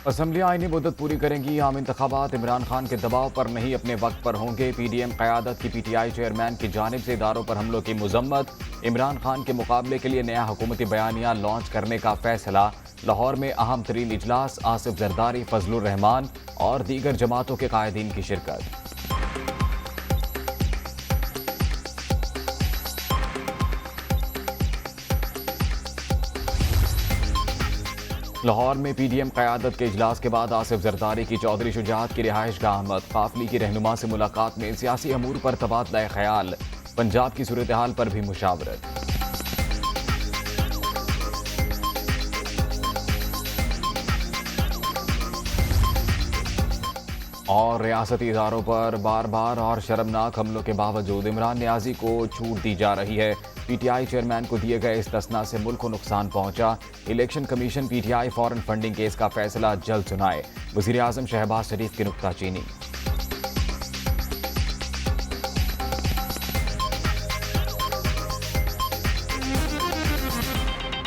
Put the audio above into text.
Assembly आईनी मुद्दत पूरी करेंगी। आम इंतखाबात इमरान खान के दबाव पर नहीं, अपने वक्त पर होंगे। PDM क़यादत की PTI चेयरमैन की जानिब से इदारों पर हमलों की मजम्मत। इमरान खान के मुकाबले के लिए नया हुकूमती बयानिया लॉन्च करने का फैसला। लाहौर में अहम तरीन इजलास, आसिफ जरदारी, फजलुर रहमान और दीगर जमातों के कायदीन की शिरकत। लाहौर में PDM क़यादत के इजलास के बाद आसिफ जरदारी की चौधरी शुजात की रिहाइश गाह आमद। काफिले की रहनुमा से मुलाकात में सियासी अमूर पर तबादला ख्याल, पंजाब की सूरत हाल पर भी मुशावरत। और रियासती इदारों पर बार बार और शर्मनाक हमलों के बावजूद इमरान नियाजी को छूट दी जा रही है। PTI चेयरमैन को दिए गए इस्तिस्ना से मुल्क को नुकसान पहुंचा। Election commission PTI foreign funding case का फैसला जल्द सुनाए। वज़ीर आज़म शहबाज शरीफ की नुक्ताचीनी।